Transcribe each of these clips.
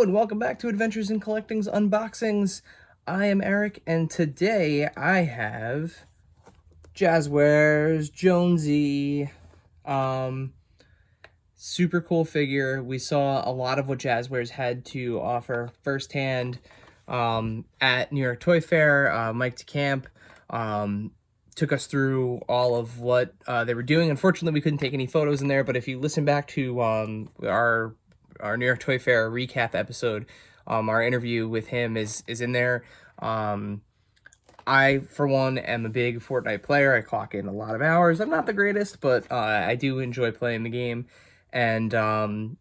and welcome back to Adventures in Collecting's Unboxings. I am Eric, and today I have Jazwares, Jonesy, super cool figure. We saw a lot of what Jazwares had to offer firsthand at New York Toy Fair. Mike DeCamp took us through all of what they were doing. Unfortunately, we couldn't take any photos in there, but if you listen back to our New York Toy Fair recap episode, our interview with him is in there. I, for one, am a big Fortnite player. I clock in a lot of hours. I'm not the greatest, but I do enjoy playing the game. And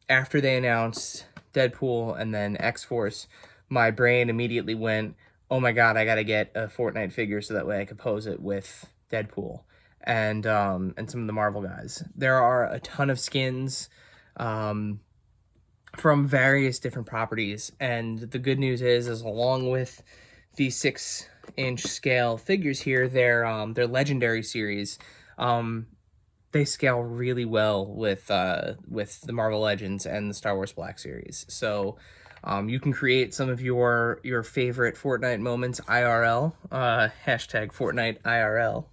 after they announced Deadpool and then X-Force, my brain immediately went, oh my god, I gotta get a Fortnite figure so that way I could pose it with Deadpool and some of the Marvel guys. There are a ton of skins from various different properties, and the good news is along with the 6-inch scale figures here, they're Legendary Series. They scale really well with the Marvel Legends and the Star Wars Black Series. So you can create some of your favorite Fortnite moments IRL, hashtag Fortnite IRL,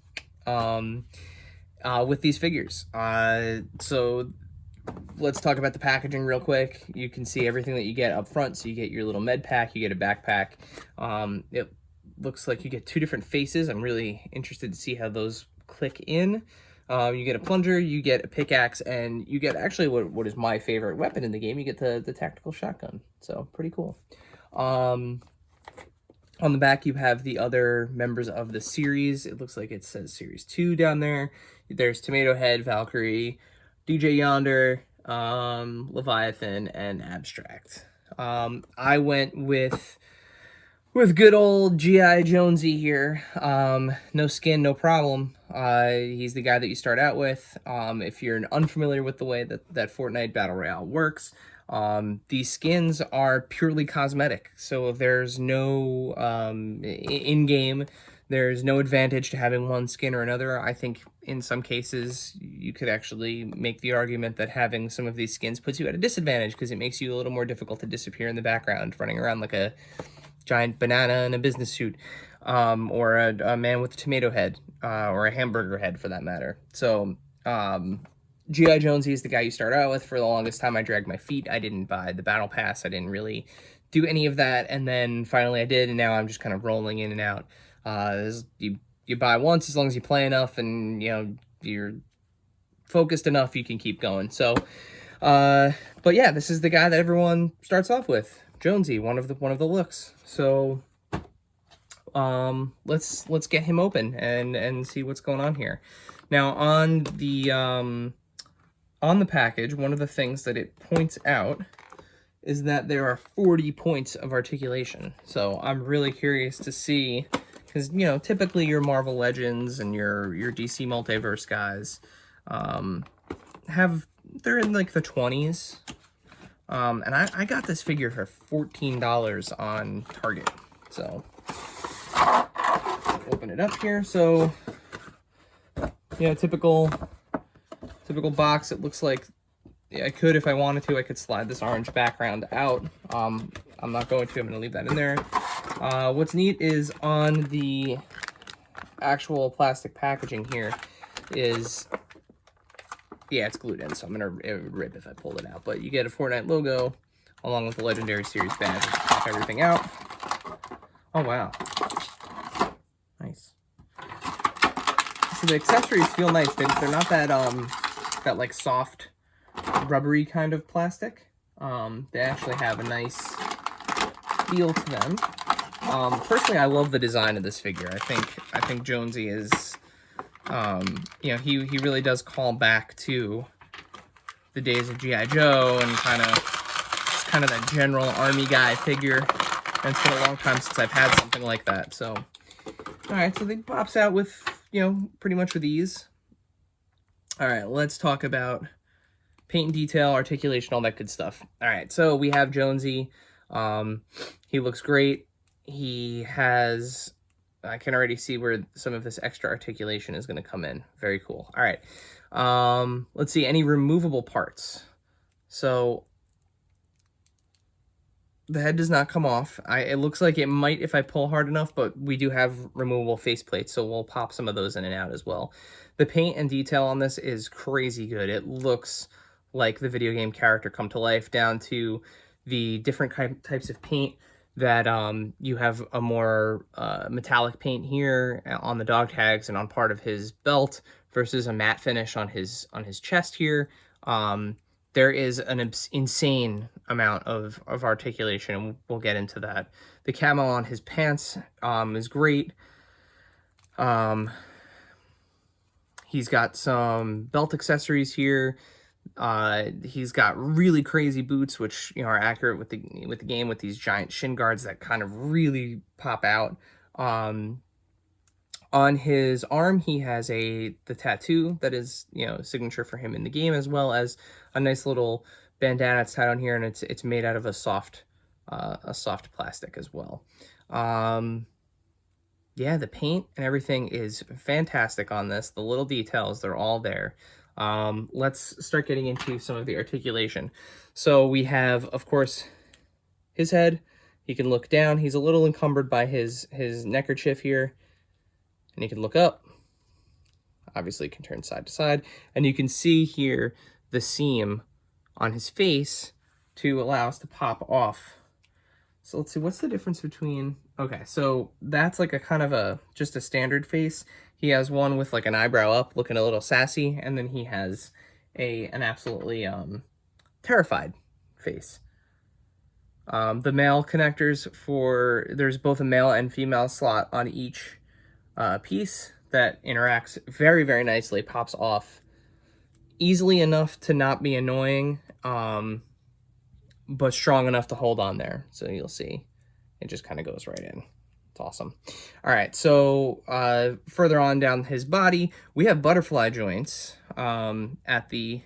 with these figures. So let's talk about the packaging real quick. You can see everything that you get up front. So you get your little med pack, you get a backpack. It looks like you get two different faces. I'm really interested to see how those click in. You get a plunger, you get a pickaxe, and you get actually what is my favorite weapon in the game. You get the tactical shotgun. So pretty cool. On the back, you have the other members of the series. It looks like it says Series 2 down there. There's Tomato Head, Valkyrie, DJ Yonder, Leviathan, and Abstract. I went with good old G.I. Jonesy here. No skin, no problem. He's the guy that you start out with. If you're unfamiliar with the way that Fortnite Battle Royale works, these skins are purely cosmetic. So there's no, in-game, there's no advantage to having one skin or another. I think in some cases you could actually make the argument that having some of these skins puts you at a disadvantage because it makes you a little more difficult to disappear in the background, running around like a giant banana in a business suit, or a man with a tomato head, or a hamburger head for that matter. So G.I. Jonesy is the guy you start out with. For the longest time I dragged my feet. I didn't buy the battle pass. I didn't really do any of that, and then finally I did, and now I'm just kind of rolling in and out. You buy once, as long as you play enough and you're focused enough, you can keep going. So but yeah, this is the guy that everyone starts off with, Jonesy, one of the looks. So let's get him open and see what's going on here. Now on the package, one of the things that it points out is that there are 40 points of articulation. So I'm really curious to see, because typically your Marvel Legends and your DC Multiverse guys they're in like the 20s. And I got this figure for $14 on Target. So open it up here. So typical box. It looks like I could, if I wanted to, I could slide this orange background out. I'm not going to. I'm going to leave that in there. What's neat is on the actual plastic packaging here is, yeah, it's glued in, so it would rip if I pulled it out. But you get a Fortnite logo along with the Legendary Series badge. Just pop everything out. Oh, wow. Nice. So the accessories feel nice. They're not that like soft, rubbery kind of plastic. They actually have a nice feel to them. Personally, I love the design of this figure. I think Jonesy is, he really does call back to the days of G.I. Joe and kind of that general army guy figure. And it's been a long time since I've had something like that. So, all right, so they pops out with, pretty much with ease. All right, let's talk about paint and detail, articulation, all that good stuff. All right, so we have Jonesy. He looks great. He has, I can already see where some of this extra articulation is going to come in. Very cool. All right. Let's see, any removable parts. So The head does not come off. It looks like it might if I pull hard enough, but we do have removable faceplates, so we'll pop some of those in and out as well. The paint and detail on this is crazy good. It looks like the video game character come to life, down to the different types of paint that you have a more metallic paint here on the dog tags and on part of his belt versus a matte finish on his chest here. There is an insane amount of articulation, and we'll get into that. The camo on his pants is great. He's got some belt accessories here. He's got really crazy boots, which, you know, are accurate with the game, with these giant shin guards that kind of really pop out. On his arm, he has the tattoo that is, you know, signature for him in the game, as well as a nice little bandana that's tied on here, and it's made out of a soft plastic as well. Yeah, the paint and everything is fantastic on this. The little details, they're all there. Let's start getting into some of the articulation. So we have, of course, his head. He can look down. He's a little encumbered by his neckerchief here. And he can look up. Obviously, can turn side to side. And you can see here the seam on his face to allow us to pop off. So let's see, what's the difference between... Okay, so that's like a kind of just a standard face. He has one with like an eyebrow up, looking a little sassy, and then he has an absolutely terrified face. The male connectors there's both a male and female slot on each piece that interacts very, very nicely, pops off easily enough to not be annoying, but strong enough to hold on there. So you'll see it just kind of goes right in. It's awesome. All right, so further on down his body, we have butterfly joints at the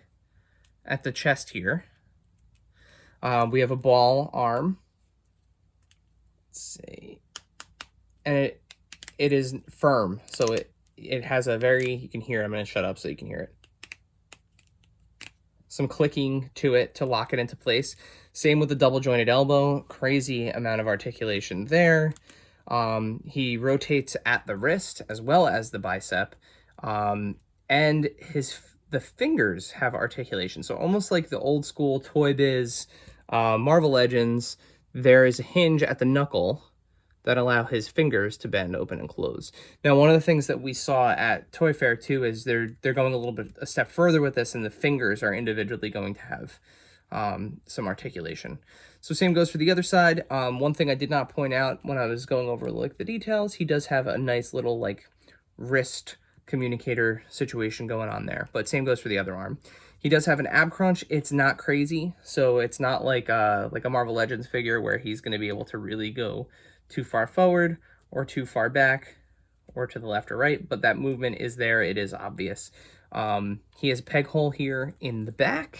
chest here. We have a ball arm. Let's see. And it is firm, so it has a very, you can hear it. I'm going to shut up so you can hear it. Some clicking to it to lock it into place. Same with the double jointed elbow. Crazy amount of articulation there. He rotates at the wrist as well as the bicep. And the fingers have articulation. So almost like the old school Toy Biz Marvel Legends, there is a hinge at the knuckle that allow his fingers to bend open and close. Now, one of the things that we saw at Toy Fair too is they're going a step further with this, and the fingers are individually going to have some articulation. So same goes for the other side. One thing I did not point out when I was going over like the details, he does have a nice little like wrist communicator situation going on there, but same goes for the other arm. He does have an ab crunch. It's not crazy, so it's not like a Marvel Legends figure where he's going to be able to really go too far forward or too far back or to the left or right, but that movement is there. It is obvious. He has a peg hole here in the back.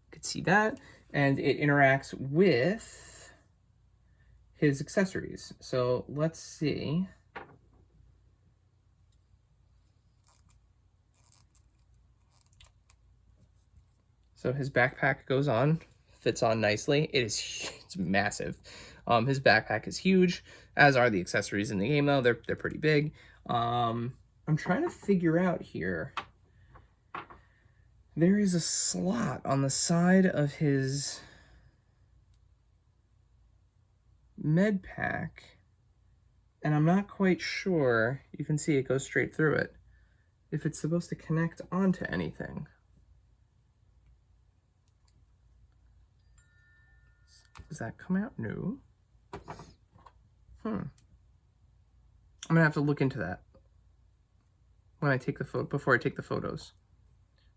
You can see that, and it interacts with his accessories. So let's see. So his backpack goes on, fits on nicely. It's massive. His backpack is huge, as are the accessories in the game, though. They're pretty big. I'm trying to figure out here. There is a slot on the side of his med pack, and I'm not quite sure. You can see it goes straight through it. If it's supposed to connect onto anything. Does that come out? No. I'm gonna have to look into that when I take the before I take the photos,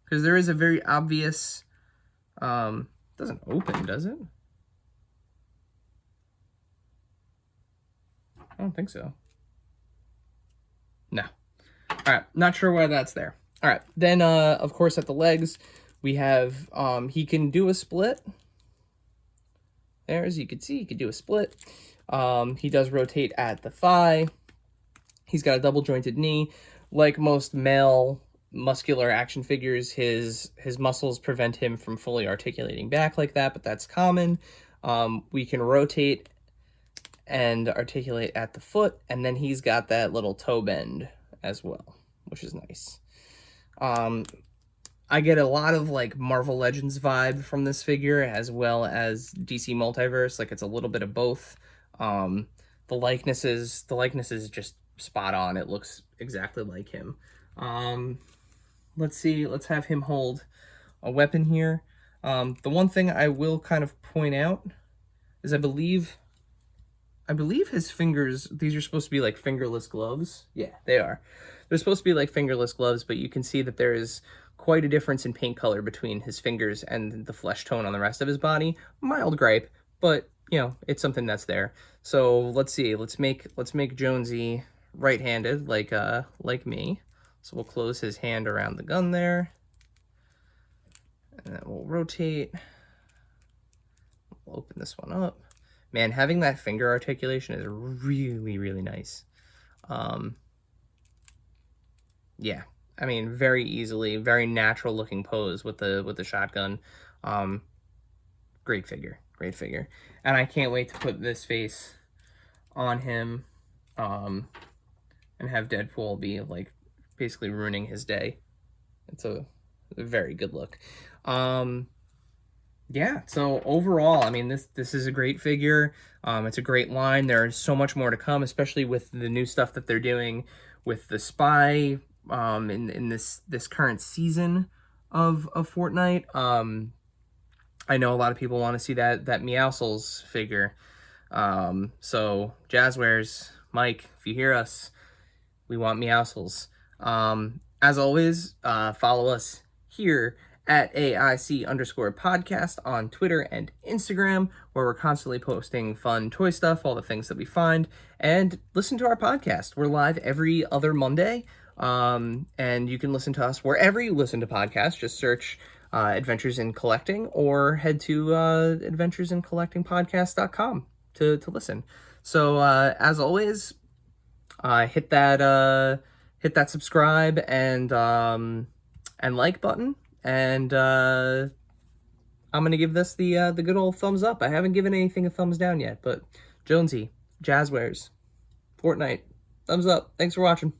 because there is a very obvious. Doesn't open, does it? I don't think so. No. All right, not sure why that's there. All right, then of course at the legs we have he can do a split. There, as you can see, he could do a split. He does rotate at the thigh. He's got a double jointed knee. Like most male muscular action figures, his muscles prevent him from fully articulating back like that, but that's common. We can rotate and articulate at the foot, and then he's got that little toe bend as well, which is nice. I get a lot of like Marvel Legends vibe from this figure, as well as DC Multiverse. Like, it's a little bit of both. The likeness is just spot on. It looks exactly like him. Let's see. Let's have him hold a weapon here. The one thing I will kind of point out is I believe his fingers, these are supposed to be like fingerless gloves. Yeah, they are. They're supposed to be like fingerless gloves, but you can see that there is quite a difference in paint color between his fingers and the flesh tone on the rest of his body. Mild gripe, but you know, it's something that's there. So let's see. Let's make Jonesy right-handed like me. So we'll close his hand around the gun there. And then we'll rotate. We'll open this one up. Man, having that finger articulation is really, really nice. Yeah, I mean, very easily, very natural looking pose with the shotgun. Great figure, great figure. And I can't wait to put this face on him, and have Deadpool be like basically ruining his day. It's a very good look. Yeah, so overall, I mean, this is a great figure. It's a great line. There's so much more to come, especially with the new stuff that they're doing with the spy in this current season of Fortnite. I know a lot of people want to see that Meowscles figure. So Jazwares, Mike, if you hear us, we want Meowscles. As always, follow us here at AIC_podcast on Twitter and Instagram, where we're constantly posting fun toy stuff, all the things that we find, and listen to our podcast. We're live every other Monday, and you can listen to us wherever you listen to podcasts. Just search Adventures in Collecting, or head to adventuresincollectingpodcast.com to listen. So as always, hit that subscribe and like button. And I'm going to give this the good old thumbs up. I haven't given anything a thumbs down yet, but Jonesy, Jazwares, Fortnite, thumbs up. Thanks for watching.